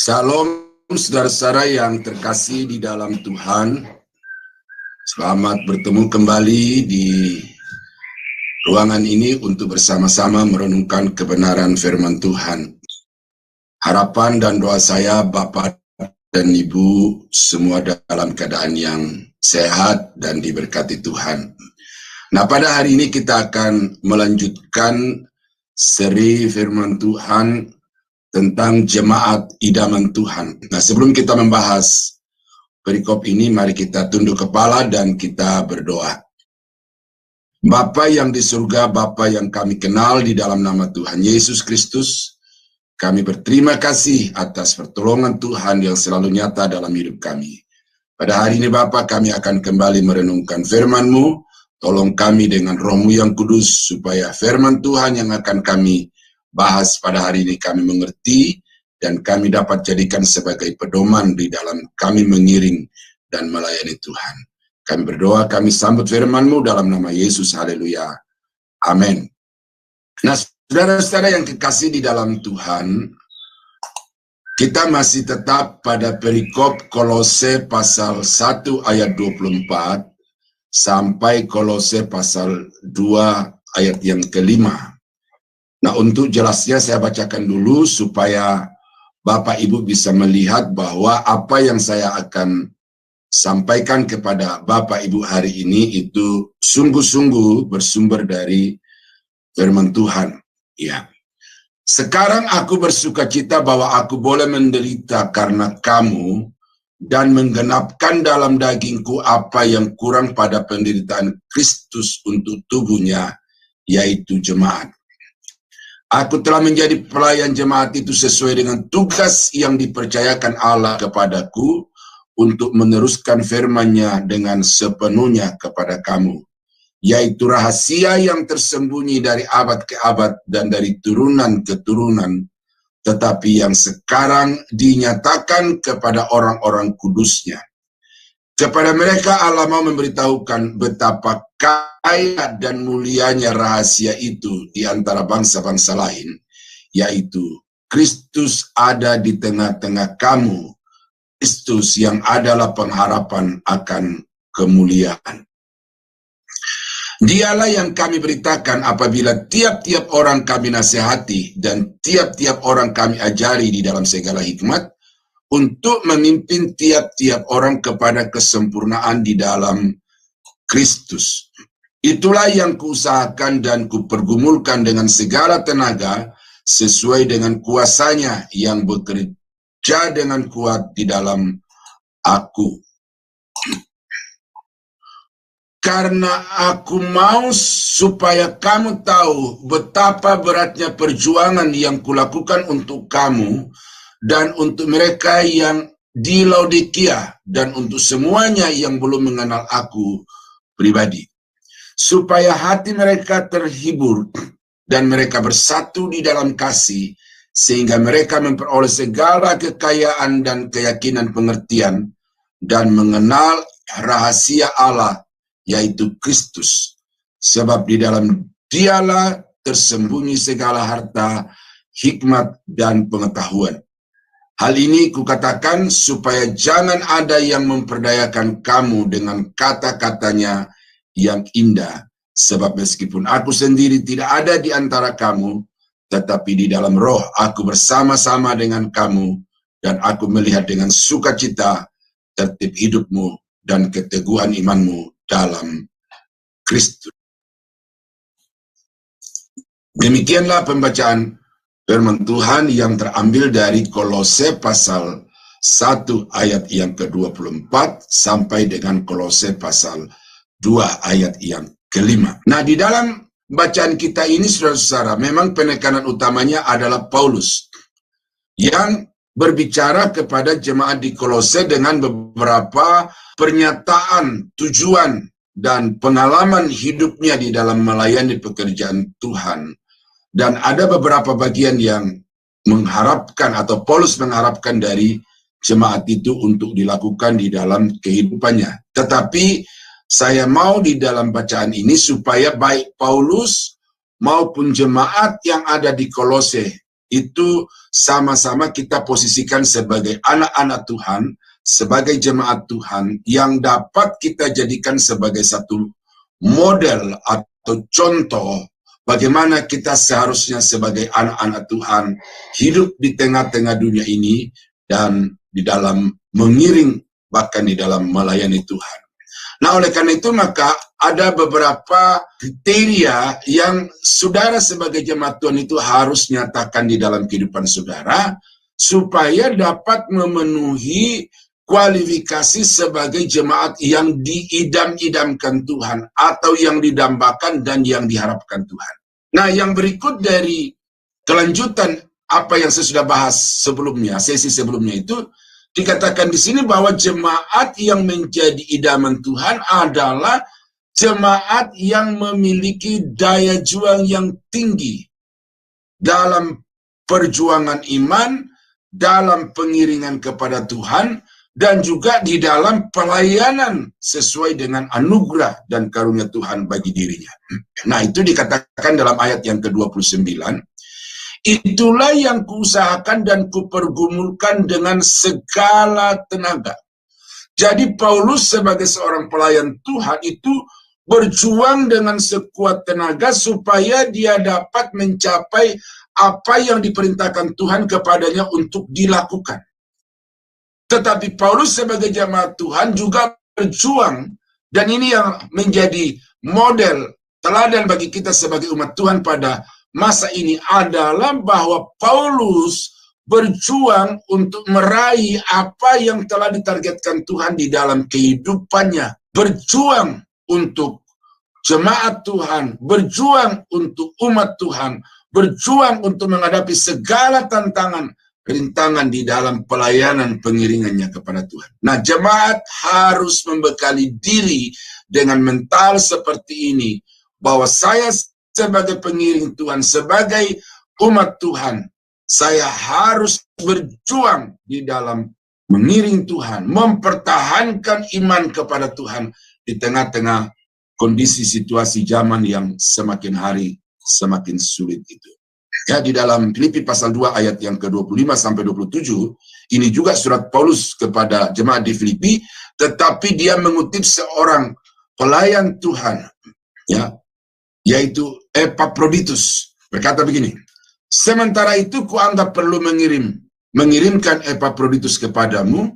Salam saudara-saudara yang terkasih di dalam Tuhan. Selamat bertemu kembali di ruangan ini untuk bersama-sama merenungkan kebenaran firman Tuhan. Harapan dan doa saya Bapak dan Ibu semua dalam keadaan yang sehat dan diberkati Tuhan. Nah, pada hari ini kita akan melanjutkan seri firman Tuhan tentang jemaat idaman Tuhan. Nah, sebelum kita membahas perikop ini, mari kita tunduk kepala dan kita berdoa. Bapa yang di surga, Bapa yang kami kenal di dalam nama Tuhan Yesus Kristus, kami berterima kasih atas pertolongan Tuhan yang selalu nyata dalam hidup kami. Pada hari ini Bapa, kami akan kembali merenungkan firman-Mu. Tolong kami dengan Roh-Mu yang kudus, supaya firman Tuhan yang akan kami bahas pada hari ini kami mengerti dan kami dapat jadikan sebagai pedoman di dalam kami mengiring dan melayani Tuhan. Kami berdoa, kami sambut firman-Mu dalam nama Yesus, haleluya, amin. Nah, saudara-saudara yang kekasih di dalam Tuhan, kita masih tetap pada perikop Kolose pasal 1 ayat 24 sampai Kolose pasal 2 ayat yang kelima. Nah, untuk jelasnya saya bacakan dulu supaya Bapak Ibu bisa melihat bahwa apa yang saya akan sampaikan kepada Bapak Ibu hari ini itu sungguh-sungguh bersumber dari firman Tuhan. Ya. Sekarang aku bersukacita bahwa aku boleh menderita karena kamu dan menggenapkan dalam dagingku apa yang kurang pada penderitaan Kristus untuk tubuhnya, yaitu jemaat. Aku telah menjadi pelayan jemaat itu sesuai dengan tugas yang dipercayakan Allah kepadaku untuk meneruskan firman-Nya dengan sepenuhnya kepada kamu, yaitu rahasia yang tersembunyi dari abad ke abad dan dari turunan ke turunan, tetapi yang sekarang dinyatakan kepada orang-orang kudus-Nya. Kepada mereka Allah mau memberitahukan betapa kaya dan mulianya rahasia itu di antara bangsa-bangsa lain, yaitu Kristus ada di tengah-tengah kamu, Kristus yang adalah pengharapan akan kemuliaan. Dialah yang kami beritakan apabila tiap-tiap orang kami nasihati dan tiap-tiap orang kami ajari di dalam segala hikmat, untuk memimpin tiap-tiap orang kepada kesempurnaan di dalam Kristus. Itulah yang kuusahakan dan kupergumulkan dengan segala tenaga sesuai dengan kuasa-Nya yang bekerja dengan kuat di dalam aku. Karena aku mau supaya kamu tahu betapa beratnya perjuangan yang kulakukan untuk kamu dan untuk mereka yang di Laodikia dan untuk semuanya yang belum mengenal aku pribadi, supaya hati mereka terhibur dan mereka bersatu di dalam kasih, sehingga mereka memperoleh segala kekayaan dan keyakinan pengertian dan mengenal rahasia Allah, yaitu Kristus, sebab di dalam Dialah tersembunyi segala harta, hikmat dan pengetahuan. Hal ini kukatakan supaya jangan ada yang memperdayakan kamu dengan kata-katanya yang indah, sebab meskipun aku sendiri tidak ada di antara kamu, tetapi di dalam roh aku bersama-sama dengan kamu, dan aku melihat dengan sukacita tertib hidupmu dan keteguhan imanmu dalam Kristus. Demikianlah pembacaan firman Tuhan yang terambil dari Kolose pasal 1 ayat yang ke-24 sampai dengan Kolose pasal 2 ayat yang kelima. Nah, di dalam bacaan kita ini, saudara-saudara, memang penekanan utamanya adalah Paulus yang berbicara kepada jemaat di Kolose dengan beberapa pernyataan, tujuan, dan pengalaman hidupnya di dalam melayani pekerjaan Tuhan. Dan ada beberapa bagian yang mengharapkan atau Paulus mengharapkan dari jemaat itu untuk dilakukan di dalam kehidupannya. Tetapi saya mau di dalam bacaan ini supaya baik Paulus maupun jemaat yang ada di Kolose itu sama-sama kita posisikan sebagai anak-anak Tuhan, sebagai jemaat Tuhan yang dapat kita jadikan sebagai satu model atau contoh bagaimana kita seharusnya sebagai anak-anak Tuhan hidup di tengah-tengah dunia ini dan di dalam mengiring bahkan di dalam melayani Tuhan. Nah, oleh karena itu maka ada beberapa kriteria yang saudara sebagai jemaat Tuhan itu harus nyatakan di dalam kehidupan saudara supaya dapat memenuhi kualifikasi sebagai jemaat yang diidam-idamkan Tuhan atau yang didambakan dan yang diharapkan Tuhan. Nah, yang berikut dari kelanjutan apa yang saya sudah bahas sebelumnya, sesi sebelumnya itu dikatakan di sini bahwa jemaat yang menjadi idaman Tuhan adalah jemaat yang memiliki daya juang yang tinggi dalam perjuangan iman, dalam pengiringan kepada Tuhan, dan juga di dalam pelayanan sesuai dengan anugerah dan karunia Tuhan bagi dirinya. Nah, itu dikatakan dalam ayat yang ke-29. Itulah yang kuusahakan dan kupergumulkan dengan segala tenaga. Jadi Paulus sebagai seorang pelayan Tuhan itu berjuang dengan sekuat tenaga supaya dia dapat mencapai apa yang diperintahkan Tuhan kepadanya untuk dilakukan. Tetapi Paulus sebagai jemaat Tuhan juga berjuang, dan ini yang menjadi model teladan bagi kita sebagai umat Tuhan pada masa ini adalah bahwa Paulus berjuang untuk meraih apa yang telah ditargetkan Tuhan di dalam kehidupannya. Berjuang untuk jemaat Tuhan, berjuang untuk umat Tuhan, berjuang untuk menghadapi segala tantangan, rintangan di dalam pelayanan pengiringannya kepada Tuhan. Nah, jemaat harus membekali diri dengan mental seperti ini, bahwa saya sebagai pengiring Tuhan, sebagai umat Tuhan, saya harus berjuang di dalam mengiring Tuhan, mempertahankan iman kepada Tuhan di tengah-tengah kondisi situasi zaman yang semakin hari semakin sulit itu. Ya, di dalam Filipi pasal 2 ayat yang ke-25 sampai 27, ini juga surat Paulus kepada jemaat di Filipi, tetapi dia mengutip seorang pelayan Tuhan, ya, yaitu Epaphroditus, berkata begini, sementara itu kuanggap perlu mengirimkan Epaphroditus kepadamu,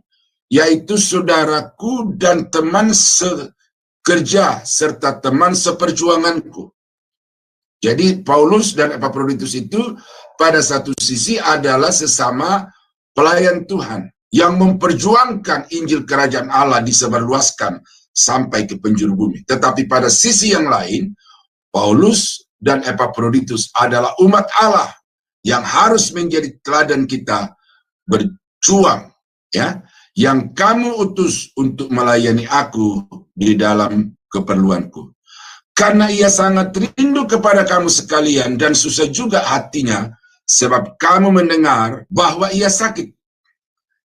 yaitu saudaraku dan teman sekerja serta teman seperjuanganku. Jadi Paulus dan Epaphroditus itu pada satu sisi adalah sesama pelayan Tuhan yang memperjuangkan Injil Kerajaan Allah disebarluaskan sampai ke penjuru bumi. Tetapi pada sisi yang lain, Paulus dan Epaphroditus adalah umat Allah yang harus menjadi teladan kita berjuang, ya, yang kamu utus untuk melayani aku di dalam keperluanku. Karena ia sangat rindu kepada kamu sekalian dan susah juga hatinya sebab kamu mendengar bahwa ia sakit.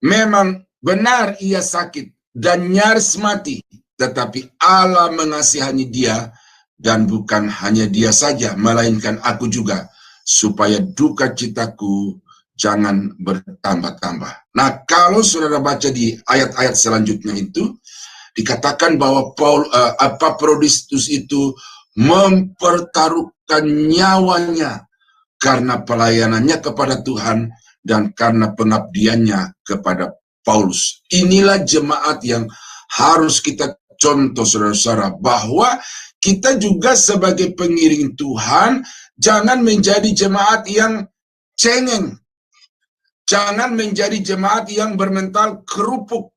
Memang benar ia sakit dan nyaris mati, tetapi Allah mengasihani dia, dan bukan hanya dia saja, melainkan aku juga, supaya duka citaku jangan bertambah-tambah. Nah, kalau saudara baca di ayat-ayat selanjutnya itu, dikatakan bahwa Epaphroditus itu mempertaruhkan nyawanya karena pelayanannya kepada Tuhan dan karena pengabdiannya kepada Paulus. Inilah jemaat yang harus kita contoh, saudara-saudara, bahwa kita juga sebagai pengiring Tuhan jangan menjadi jemaat yang cengeng, jangan menjadi jemaat yang bermental kerupuk.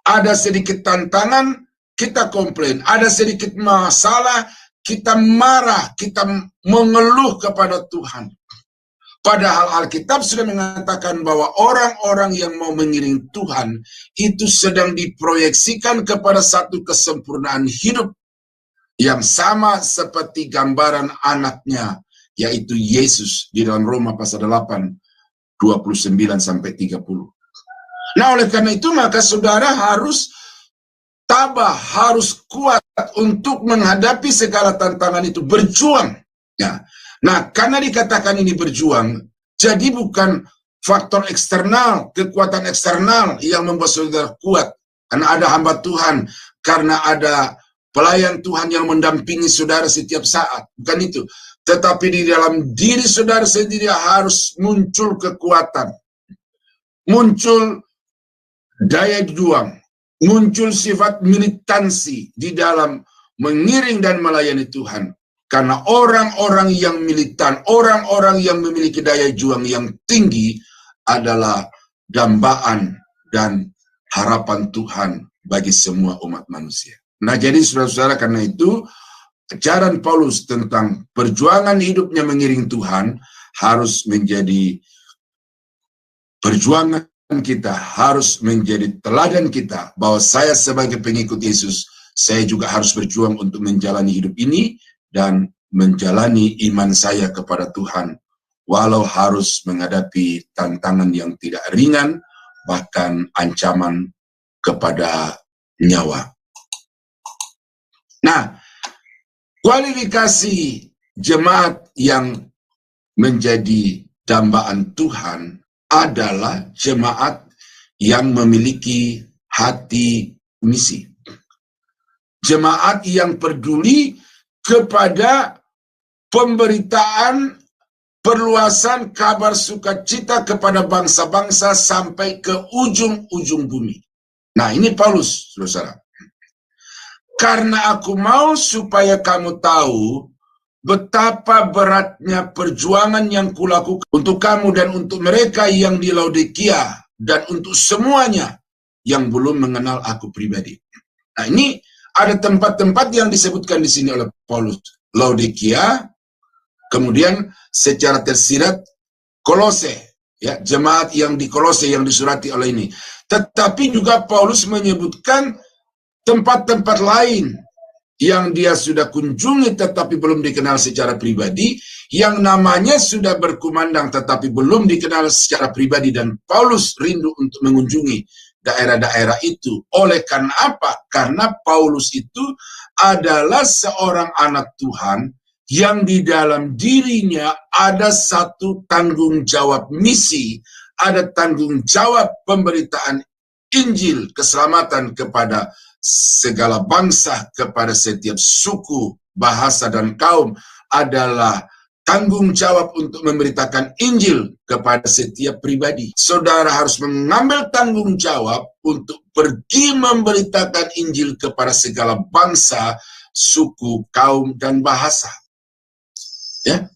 Ada sedikit tantangan, kita komplain. Ada sedikit masalah, kita marah, kita mengeluh kepada Tuhan. Padahal Alkitab sudah mengatakan bahwa orang-orang yang mau mengiring Tuhan itu sedang diproyeksikan kepada satu kesempurnaan hidup yang sama seperti gambaran anaknya, yaitu Yesus di dalam Roma pasal 8, 29-30. Nah, oleh karena itu maka saudara harus tabah, harus kuat untuk menghadapi segala tantangan itu, berjuang. Ya. Nah, karena dikatakan ini berjuang, jadi bukan faktor eksternal, kekuatan eksternal yang membuat saudara kuat. Karena ada hamba Tuhan, karena ada pelayan Tuhan yang mendampingi saudara setiap saat. Bukan itu. Tetapi di dalam diri saudara sendiri harus muncul kekuatan. Muncul daya juang. Muncul sifat militansi di dalam mengiring dan melayani Tuhan. Karena orang-orang yang militan, orang-orang yang memiliki daya juang yang tinggi adalah dambaan dan harapan Tuhan bagi semua umat manusia. Nah, jadi saudara-saudara, karena itu ajaran Paulus tentang perjuangan hidupnya mengiring Tuhan harus menjadi perjuangan kita, harus menjadi teladan kita, bahwa saya sebagai pengikut Yesus, saya juga harus berjuang untuk menjalani hidup ini dan menjalani iman saya kepada Tuhan, walau harus menghadapi tantangan yang tidak ringan, bahkan ancaman kepada nyawa. Nah, kualifikasi jemaat yang menjadi dambaan Tuhan adalah jemaat yang memiliki hati misi. Jemaat yang peduli kepada pemberitaan perluasan kabar sukacita kepada bangsa-bangsa sampai ke ujung-ujung bumi. Nah, ini Paulus, saudara. Karena aku mau supaya kamu tahu betapa beratnya perjuangan yang kulakukan untuk kamu dan untuk mereka yang di Laodikia dan untuk semuanya yang belum mengenal aku pribadi. Nah, ini ada tempat-tempat yang disebutkan di sini oleh Paulus. Laodikia, kemudian secara tersirat Kolose, ya, jemaat yang di Kolose yang disurati oleh ini. Tetapi juga Paulus menyebutkan tempat-tempat lain yang dia sudah kunjungi tetapi belum dikenal secara pribadi, yang namanya sudah berkumandang tetapi belum dikenal secara pribadi, dan Paulus rindu untuk mengunjungi daerah-daerah itu. Oleh karena apa? Karena Paulus itu adalah seorang anak Tuhan yang di dalam dirinya ada satu tanggung jawab misi, ada tanggung jawab pemberitaan Injil keselamatan kepada segala bangsa, kepada setiap suku, bahasa, dan kaum, adalah tanggung jawab untuk memberitakan Injil kepada setiap pribadi. Saudara harus mengambil tanggung jawab untuk pergi memberitakan Injil kepada segala bangsa, suku, kaum, dan bahasa. Ya,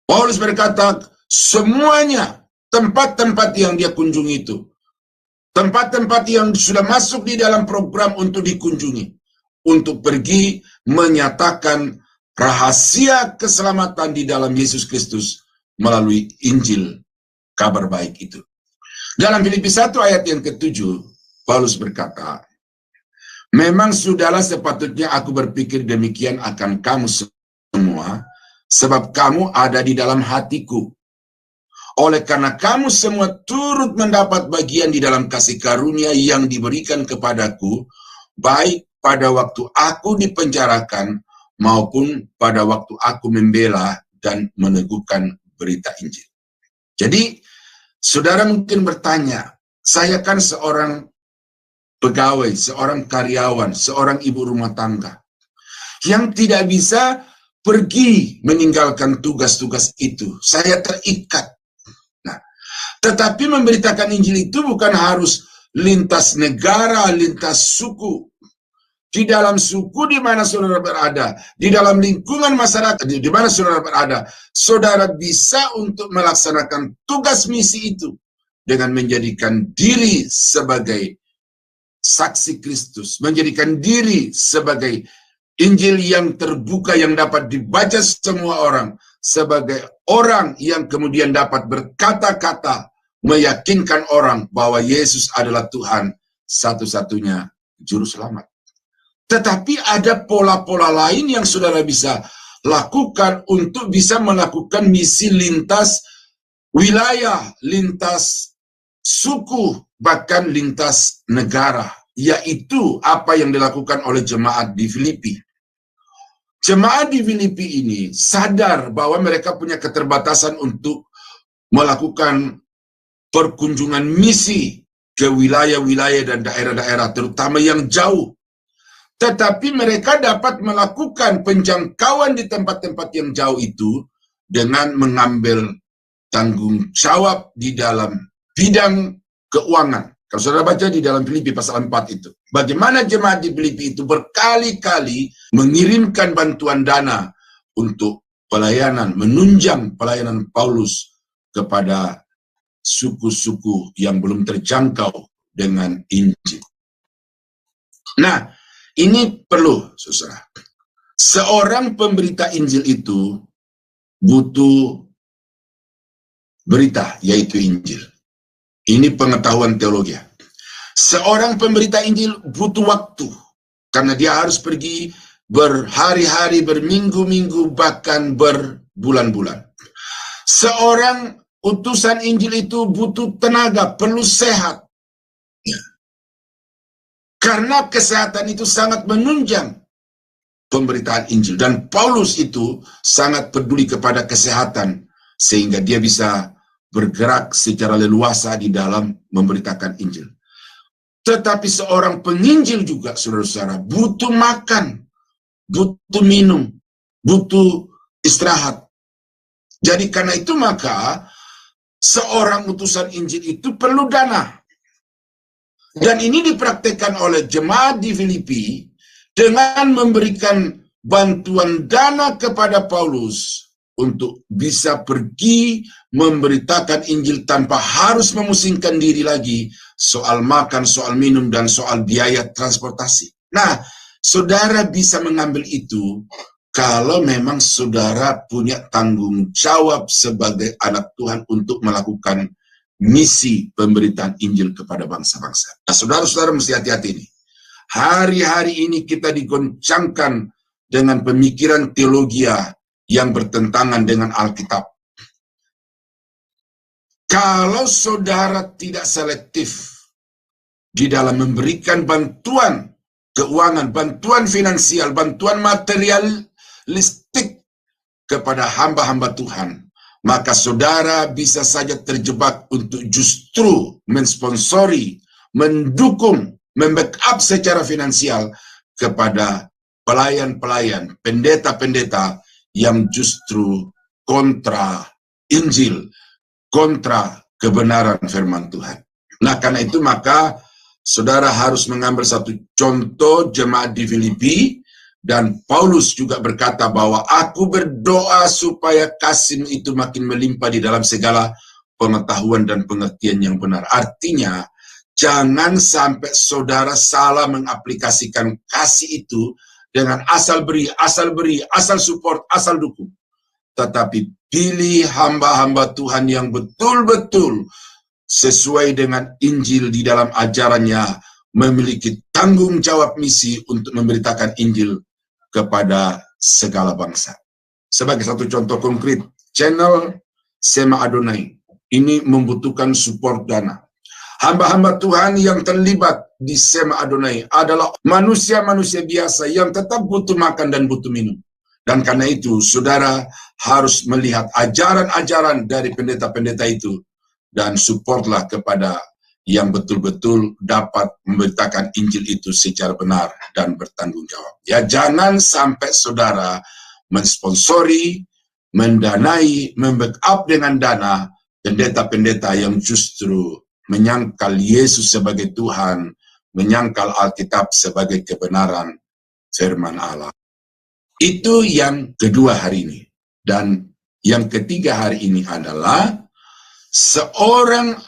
Paulus berkata, semuanya tempat-tempat yang dia kunjungi itu, tempat-tempat yang sudah masuk di dalam program untuk dikunjungi, untuk pergi menyatakan rahasia keselamatan di dalam Yesus Kristus melalui Injil, kabar baik itu. Dalam Filipi 1 ayat yang ke-7, Paulus berkata, memang sudahlah sepatutnya aku berpikir demikian akan kamu semua, sebab kamu ada di dalam hatiku. Oleh karena kamu semua turut mendapat bagian di dalam kasih karunia yang diberikan kepadaku, baik pada waktu aku dipenjarakan maupun pada waktu aku membela dan meneguhkan berita Injil. Jadi, saudara mungkin bertanya, saya kan seorang pegawai, seorang karyawan, seorang ibu rumah tangga yang tidak bisa pergi meninggalkan tugas-tugas itu. Saya terikat. Nah, tetapi memberitakan Injil itu bukan harus lintas negara, lintas suku. Di dalam suku di mana saudara berada, di dalam lingkungan masyarakat di mana saudara berada, saudara bisa untuk melaksanakan tugas misi itu dengan menjadikan diri sebagai saksi Kristus, menjadikan diri sebagai Injil yang terbuka yang dapat dibaca semua orang, sebagai orang yang kemudian dapat berkata-kata meyakinkan orang bahwa Yesus adalah Tuhan satu-satunya juru selamat. Tetapi ada pola-pola lain yang saudara bisa lakukan untuk bisa melakukan misi lintas wilayah, lintas suku, bahkan lintas negara, yaitu apa yang dilakukan oleh jemaat di Filipi. Jemaat di Filipi ini sadar bahwa mereka punya keterbatasan untuk melakukan perkunjungan misi ke wilayah-wilayah dan daerah-daerah, terutama yang jauh. Tetapi mereka dapat melakukan penjangkauan di tempat-tempat yang jauh itu dengan mengambil tanggung jawab di dalam bidang keuangan. Kalau saudara baca di dalam Filipi pasal 4 itu, bagaimana jemaat di Filipi itu berkali-kali mengirimkan bantuan dana untuk pelayanan, menunjang pelayanan Paulus kepada suku-suku yang belum terjangkau dengan Injil. Nah, ini perlu, saudara. Seorang pemberita Injil itu butuh berita, yaitu Injil. Ini pengetahuan teologi. Seorang pemberita Injil butuh waktu, karena dia harus pergi berhari-hari, berminggu-minggu, bahkan berbulan-bulan. Seorang utusan Injil itu butuh tenaga, perlu sehat. Karena kesehatan itu sangat menunjang pemberitaan Injil. Dan Paulus itu sangat peduli kepada kesehatan, sehingga dia bisa bergerak secara leluasa di dalam memberitakan Injil. Tetapi seorang penginjil juga, saudara-saudara, butuh makan, butuh minum, butuh istirahat. Jadi karena itu maka seorang utusan Injil itu perlu dana. Dan ini dipraktekkan oleh jemaat di Filipi dengan memberikan bantuan dana kepada Paulus untuk bisa pergi memberitakan Injil tanpa harus memusingkan diri lagi soal makan, soal minum, dan soal biaya transportasi. Nah, saudara bisa mengambil itu kalau memang saudara punya tanggung jawab sebagai anak Tuhan untuk melakukan misi pemberitaan Injil kepada bangsa-bangsa. Nah, saudara-saudara mesti hati-hati ini. Hari-hari ini kita digoncangkan dengan pemikiran teologi yang bertentangan dengan Alkitab. Kalau saudara tidak selektif di dalam memberikan bantuan keuangan, bantuan finansial, bantuan materialistik kepada hamba-hamba Tuhan, maka saudara bisa saja terjebak untuk justru mensponsori, mendukung, membackup secara finansial kepada pelayan-pelayan, pendeta-pendeta yang justru kontra Injil, kontra kebenaran firman Tuhan. Nah, karena itu maka saudara harus mengambil satu contoh jemaat di Filipi, dan Paulus juga berkata bahwa aku berdoa supaya kasih itu makin melimpah di dalam segala pengetahuan dan pengertian yang benar. Artinya, jangan sampai saudara salah mengaplikasikan kasih itu dengan asal beri, asal support, asal dukung. Tetapi pilih hamba-hamba Tuhan yang betul-betul sesuai dengan Injil di dalam ajarannya, memiliki tanggung jawab misi untuk memberitakan Injil kepada segala bangsa. Sebagai satu contoh konkret, channel Sema Adonai ini membutuhkan support dana. Hamba-hamba Tuhan yang terlibat di Sema Adonai adalah manusia-manusia biasa yang tetap butuh makan dan butuh minum. Dan karena itu, saudara harus melihat ajaran-ajaran dari pendeta-pendeta itu dan supportlah kepada yang betul-betul dapat memberitakan Injil itu secara benar dan bertanggung jawab. Ya, jangan sampai saudara mensponsori, mendanai, membackup dengan dana pendeta-pendeta yang justru menyangkal Yesus sebagai Tuhan, menyangkal Alkitab sebagai kebenaran firman Allah. Itu yang kedua hari ini. Dan yang ketiga hari ini adalah seorang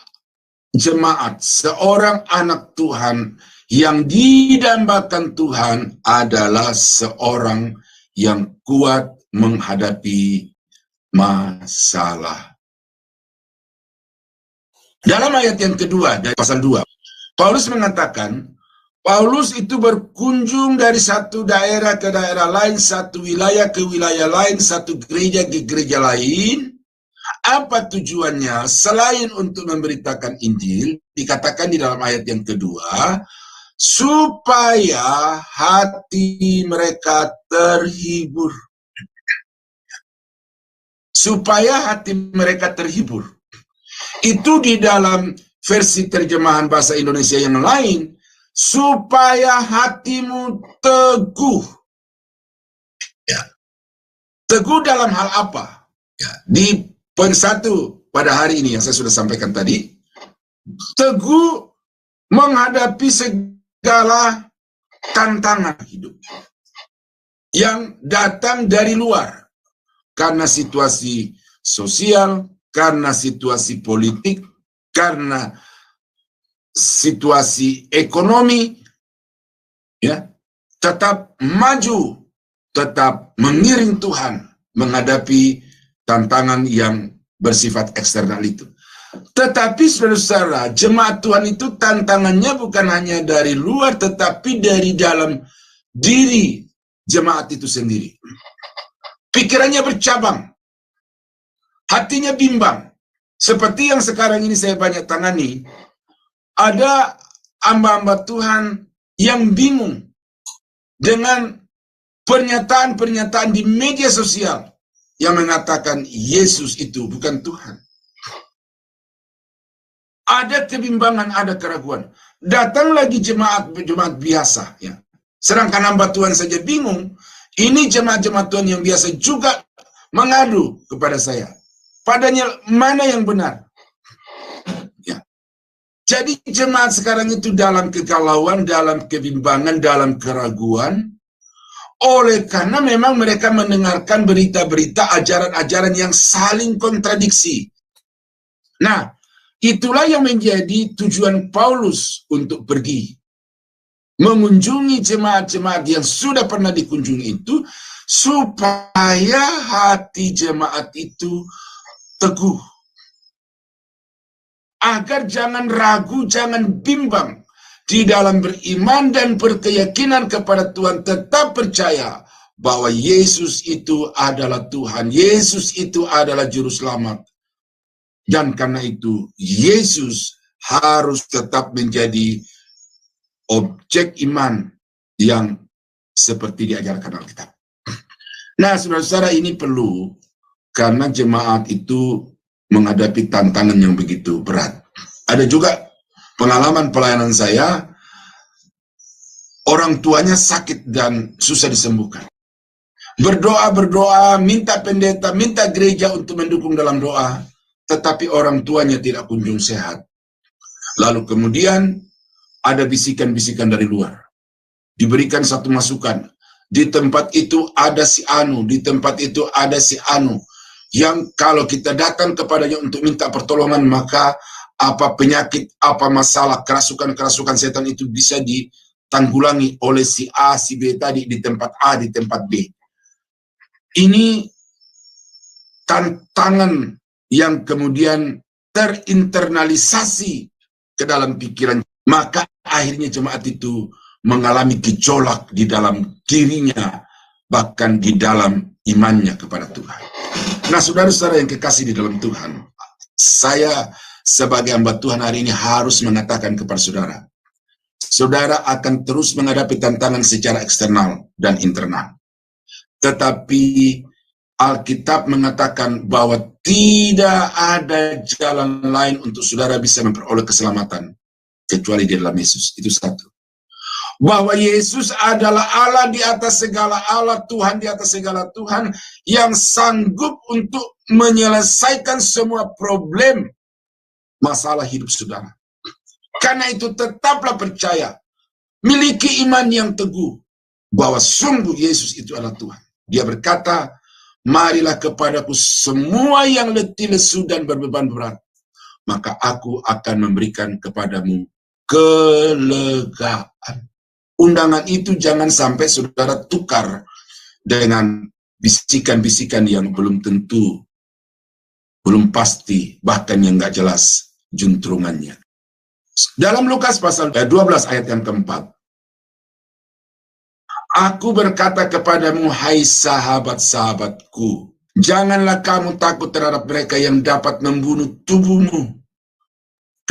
jemaat, seorang anak Tuhan yang didambakan Tuhan adalah seorang yang kuat menghadapi masalah. Dalam ayat yang kedua dari pasal 2, Paulus mengatakan, Paulus itu berkunjung dari satu daerah ke daerah lain, satu wilayah ke wilayah lain, satu gereja ke gereja lain. Apa tujuannya? Selain untuk memberitakan Injil, dikatakan di dalam ayat yang kedua, supaya hati mereka terhibur. Supaya hati mereka terhibur. Itu di dalam versi terjemahan bahasa Indonesia yang lain, supaya hatimu teguh. Ya. Teguh dalam hal apa? Ya. Di poin 1 pada hari ini yang saya sudah sampaikan tadi, teguh menghadapi segala tantangan hidup yang datang dari luar, karena situasi sosial, karena situasi politik, karena situasi ekonomi, ya, tetap maju, tetap mengiring Tuhan menghadapi tantangan yang bersifat eksternal itu. Tetapi saudara-saudara, jemaat Tuhan itu tantangannya bukan hanya dari luar, tetapi dari dalam diri jemaat itu sendiri. Pikirannya bercabang, hatinya bimbang. Seperti yang sekarang ini saya banyak tangani, ada hamba-hamba Tuhan yang bingung dengan pernyataan-pernyataan di media sosial yang mengatakan Yesus itu bukan Tuhan. Ada kebimbangan, ada keraguan. Datang lagi jemaat biasa, ya. Sedangkan hamba Tuhan saja bingung. Ini jemaat-jemaat Tuhan yang biasa juga mengadu kepada saya. Padanya mana yang benar? Ya. Jadi jemaat sekarang itu dalam kegalauan, dalam kebimbangan, dalam keraguan. Oleh karena memang mereka mendengarkan berita-berita, ajaran-ajaran yang saling kontradiksi. Nah, itulah yang menjadi tujuan Paulus untuk pergi mengunjungi jemaat-jemaat yang sudah pernah dikunjungi itu, supaya hati jemaat itu teguh, agar jangan ragu, jangan bimbang di dalam beriman dan berkeyakinan kepada Tuhan, tetap percaya bahwa Yesus itu adalah Tuhan, Yesus itu adalah Juru Selamat. Dan karena itu, Yesus harus tetap menjadi objek iman yang seperti diajarkan Alkitab. Nah, saudara-saudara, ini perlu karena jemaat itu menghadapi tantangan yang begitu berat. Ada juga pengalaman pelayanan saya, orang tuanya sakit dan susah disembuhkan. Berdoa, minta pendeta, minta gereja untuk mendukung dalam doa, tetapi orang tuanya tidak kunjung sehat. Lalu kemudian ada bisikan-bisikan dari luar. Diberikan satu masukan. Di tempat itu ada si Anu, di tempat itu ada si Anu. Yang kalau kita datang kepadanya untuk minta pertolongan, maka apa penyakit, apa masalah, kerasukan-kerasukan setan itu bisa ditanggulangi oleh si A, si B tadi di tempat A, di tempat B. Ini tantangan yang kemudian terinternalisasi ke dalam pikiran, maka akhirnya jemaat itu mengalami gejolak di dalam dirinya, bahkan di dalam imannya kepada Tuhan. Nah, saudara-saudara yang kekasih di dalam Tuhan, saya sebagai hamba Tuhan hari ini harus mengatakan kepada saudara, saudara akan terus menghadapi tantangan secara eksternal dan internal. Tetapi Alkitab mengatakan bahwa tidak ada jalan lain untuk saudara bisa memperoleh keselamatan kecuali di dalam Yesus. Itu satu. Bahwa Yesus adalah Allah di atas segala Allah, Tuhan di atas segala Tuhan, yang sanggup untuk menyelesaikan semua problem masalah hidup saudara. Karena itu tetaplah percaya, miliki iman yang teguh, bahwa sungguh Yesus itu adalah Tuhan. Dia berkata, marilah kepadaku semua yang letih lesu dan berbeban berat, maka aku akan memberikan kepadamu kelegaan. Undangan itu jangan sampai saudara tukar dengan bisikan-bisikan yang belum tentu, belum pasti, bahkan yang nggak jelas juntrungannya. Dalam Lukas pasal 12 ayat yang keempat, aku berkata kepadamu, hai sahabat-sahabatku, janganlah kamu takut terhadap mereka yang dapat membunuh tubuhmu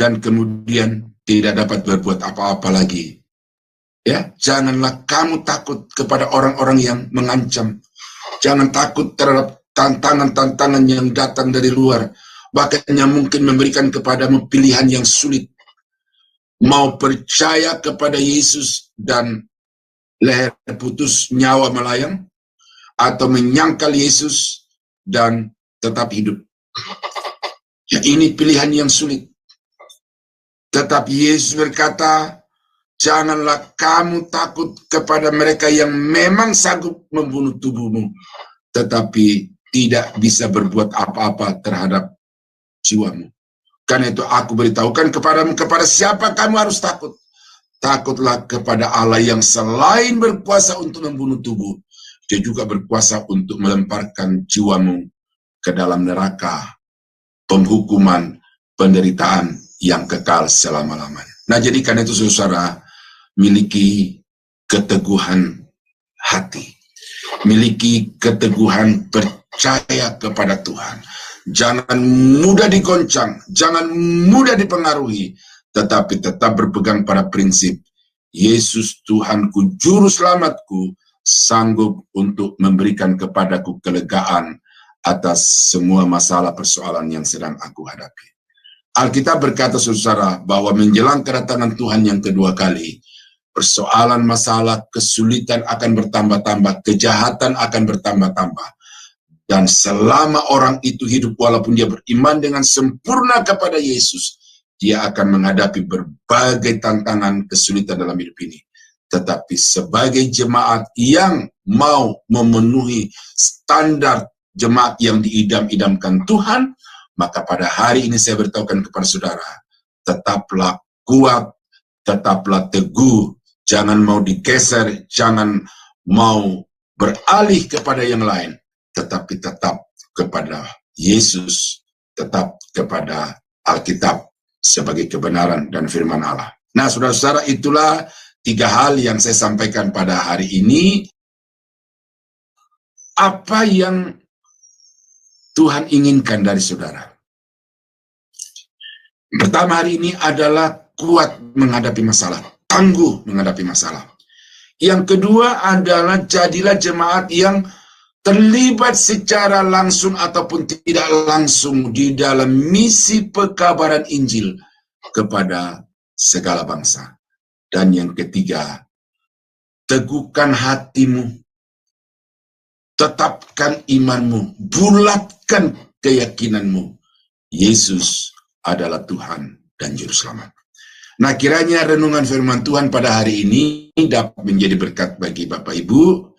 dan kemudian tidak dapat berbuat apa-apa lagi. Ya, janganlah kamu takut kepada orang-orang yang mengancam. Jangan takut terhadap tantangan-tantangan yang datang dari luar. bahkan yang mungkin memberikan kepadamu pilihan yang sulit. Mau percaya kepada Yesus dan leher putus nyawa melayang, atau menyangkal Yesus dan tetap hidup. Ya, ini pilihan yang sulit. Tetapi Yesus berkata, janganlah kamu takut kepada mereka yang memang sanggup membunuh tubuhmu, tetapi tidak bisa berbuat apa-apa terhadap jiwamu. Karena itu aku beritahukan kepadamu, kepada siapa kamu harus takut. Takutlah kepada Allah yang selain berkuasa untuk membunuh tubuh, Dia juga berkuasa untuk melemparkan jiwamu ke dalam neraka, penghukuman, penderitaan yang kekal selama-lamanya. Nah, jadi karena itu saudara, miliki keteguhan hati, miliki keteguhan percaya kepada Tuhan. Jangan mudah digoncang, jangan mudah dipengaruhi, tetapi tetap berpegang pada prinsip, Yesus Tuhanku, Juru Selamatku, sanggup untuk memberikan kepadaku kelegaan atas semua masalah persoalan yang sedang aku hadapi. Alkitab berkata saudara bahwa menjelang kedatangan Tuhan yang kedua kali, persoalan, masalah, kesulitan akan bertambah-tambah, kejahatan akan bertambah-tambah. Dan selama orang itu hidup, walaupun dia beriman dengan sempurna kepada Yesus, dia akan menghadapi berbagai tantangan, kesulitan dalam hidup ini. Tetapi sebagai jemaat yang mau memenuhi standar jemaat yang diidam-idamkan Tuhan, maka pada hari ini saya beritahukan kepada saudara, tetaplah kuat, tetaplah teguh, jangan mau digeser, jangan mau beralih kepada yang lain, tetapi tetap kepada Yesus, tetap kepada Alkitab sebagai kebenaran dan firman Allah. Nah, saudara-saudara, itulah 3 hal yang saya sampaikan pada hari ini. Apa yang Tuhan inginkan dari saudara? Pertama hari ini adalah kuat menghadapi masalah, tangguh menghadapi masalah. Yang kedua adalah jadilah jemaat yang terlibat secara langsung ataupun tidak langsung di dalam misi pekabaran Injil kepada segala bangsa. Dan yang ketiga, teguhkan hatimu, tetapkan imanmu, bulatkan keyakinanmu. Yesus adalah Tuhan dan Juru Selamat. Nah, kiranya renungan firman Tuhan pada hari ini dapat menjadi berkat bagi Bapak Ibu,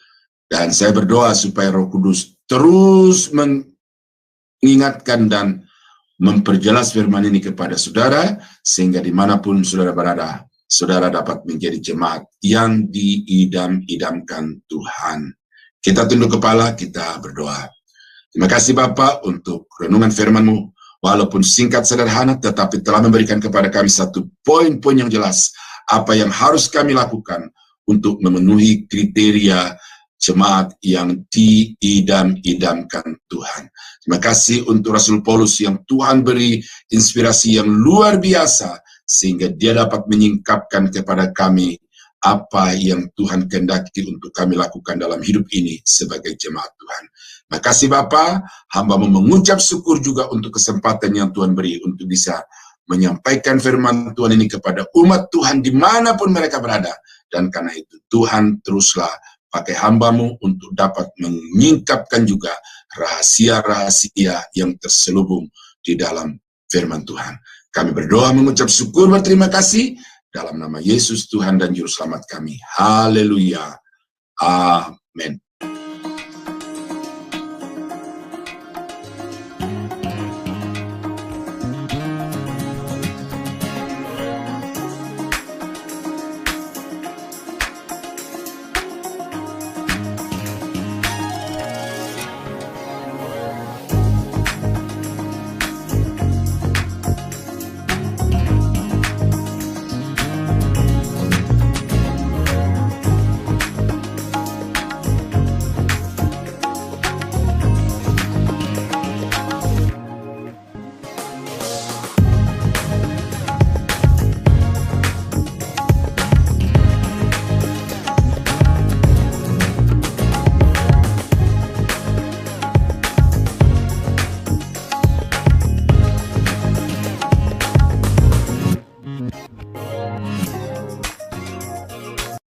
dan saya berdoa supaya Roh Kudus terus mengingatkan dan memperjelas firman ini kepada saudara, sehingga dimanapun saudara berada, saudara dapat menjadi jemaat yang diidam-idamkan Tuhan. Kita tunduk kepala, kita berdoa. Terima kasih Bapak untuk renungan firman-Mu. Walaupun singkat sederhana, tetapi telah memberikan kepada kami satu poin-poin yang jelas, apa yang harus kami lakukan untuk memenuhi kriteria jemaat yang diidam-idamkan Tuhan. Terima kasih untuk Rasul Paulus yang Tuhan beri inspirasi yang luar biasa, sehingga dia dapat menyingkapkan kepada kami apa yang Tuhan kehendaki untuk kami lakukan dalam hidup ini sebagai jemaat Tuhan. Terima kasih Bapa, hamba mengucap syukur juga untuk kesempatan yang Tuhan beri untuk bisa menyampaikan firman Tuhan ini kepada umat Tuhan dimanapun mereka berada. Dan karena itu Tuhan teruslah pakai hamba-Mu untuk dapat menyingkapkan juga rahasia-rahasia yang terselubung di dalam firman Tuhan. Kami berdoa mengucap syukur berterima kasih dalam nama Yesus Tuhan dan Juru Selamat kami. Haleluya. Amin.